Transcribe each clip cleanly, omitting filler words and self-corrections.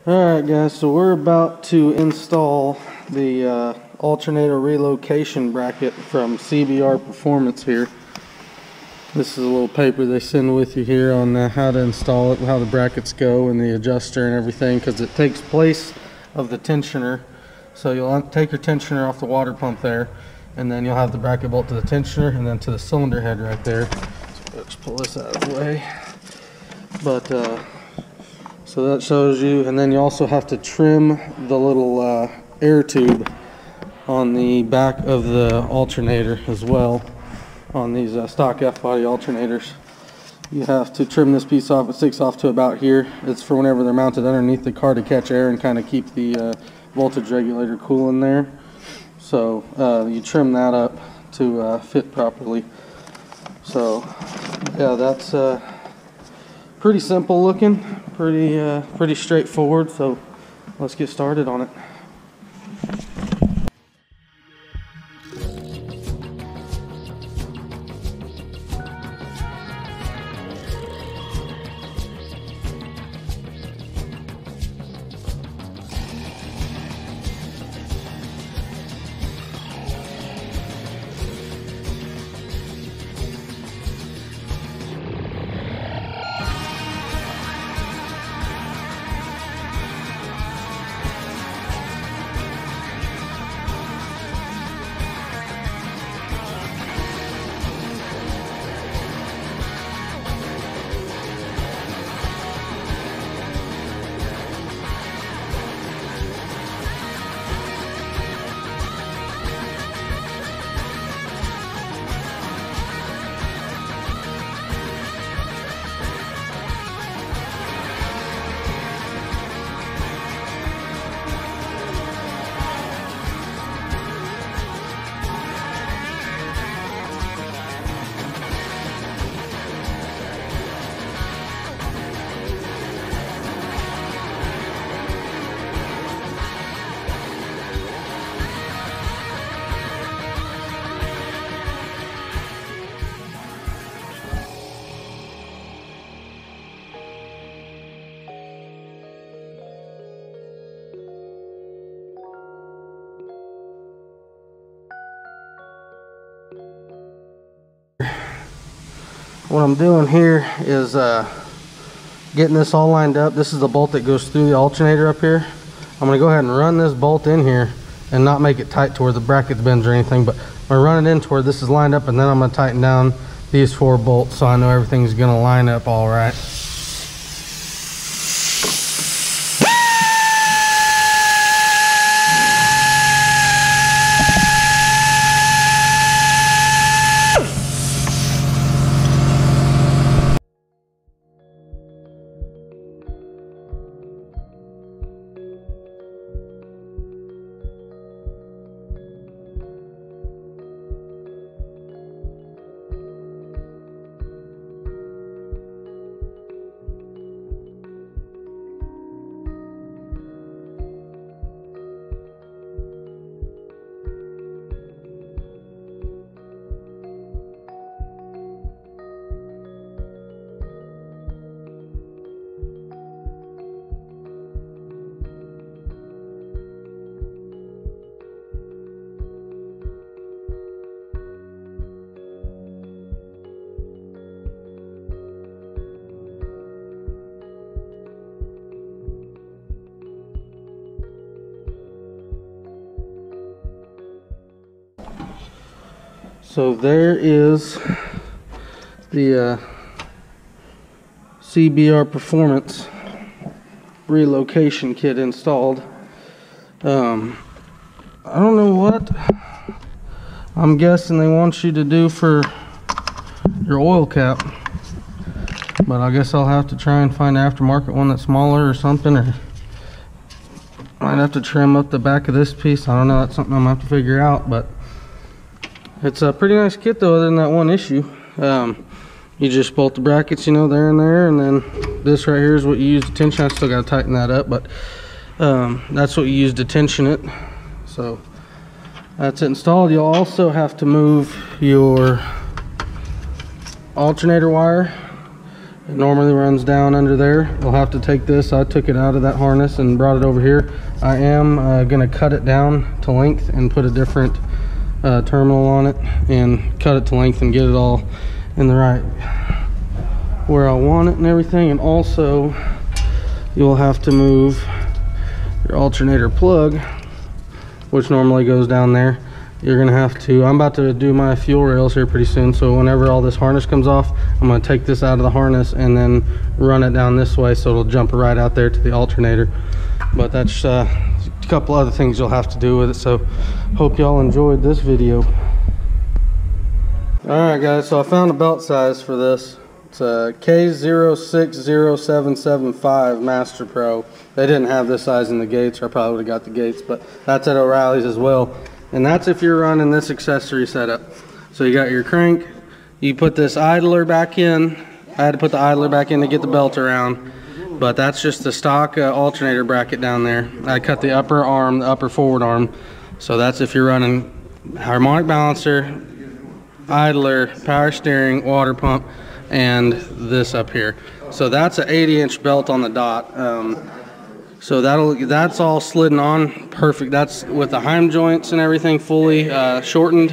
Alright guys, so we're about to install the alternator relocation bracket from CBR Performance here. This is a little paper they send with you here on how to install it, how the brackets go and the adjuster and everything, because it takes place of the tensioner. So you'll take your tensioner off the water pump there, and then you'll have the bracket bolt to the tensioner and then to the cylinder head right there. So let's pull this out of the way. But so that shows you, and then you also have to trim the little air tube on the back of the alternator as well. On these stock Fbody alternators, you have to trim this piece off. It sticks off to about here. It's for whenever they're mounted underneath the car to catch air and kind of keep the voltage regulator cool in there. So you trim that up to fit properly. So yeah, that's pretty simple looking, pretty straightforward. So let's get started on it. What I'm doing here is getting this all lined up. This is the bolt that goes through the alternator up here. I'm going to go ahead and run this bolt in here and not make it tight to where the bracket bends or anything, but I'm going to run it in to where this is lined up, and then I'm going to tighten down these 4 bolts so I know everything's going to line up all right. So there is the CBR Performance relocation kit installed. I don't know what I'm guessing they want you to do for your oil cap, but I guess I'll have to try and find an aftermarket one that's smaller or something, or might have to trim up the back of this piece. I don't know, that's something I'm gonna have to figure out, but it's a pretty nice kit though, other than that one issue. You just bolt the brackets, you know, there and there, and then this right here is what you use to tension. I still got to tighten that up, but that's what you use to tension it. So that's it installed. You'll also have to move your alternator wire It normally runs down under there. We'll have to take this. I took it out of that harness and brought it over here. I am going to cut it down to length and put a different terminal on it and cut it to length and get it all in the right where I want it and everything. And also you'll have to move your alternator plug, which normally goes down there. You're gonna have to, I'm about to do my fuel rails here pretty soon, so whenever all this harness comes off, I'm gonna take this out of the harness and then run it down this way so it'll jump right out there to the alternator. But that's a couple other things you'll have to do with it, so hope y'all enjoyed this video. Alright guys, so I found a belt size for this. It's a K060775 Master Pro. They didn't have this size in the gates, or I probably would have got the gates, but that's at O'Reilly's as well. And that's if you're running this accessory setup. So you got your crank, you put this idler back in. I had to put the idler back in to get the belt around, but that's just the stock alternator bracket down there. I cut the upper arm, the upper forward arm. So that's if you're running harmonic balancer, idler, power steering, water pump, and this up here. So that's an 80-inch belt on the dot. So that's all slidden on perfect. That's with the heim joints and everything fully shortened.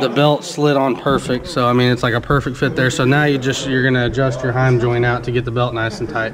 The belt slid on perfect. So I mean, it's like a perfect fit there. So now you're gonna adjust your heim joint out to get the belt nice and tight.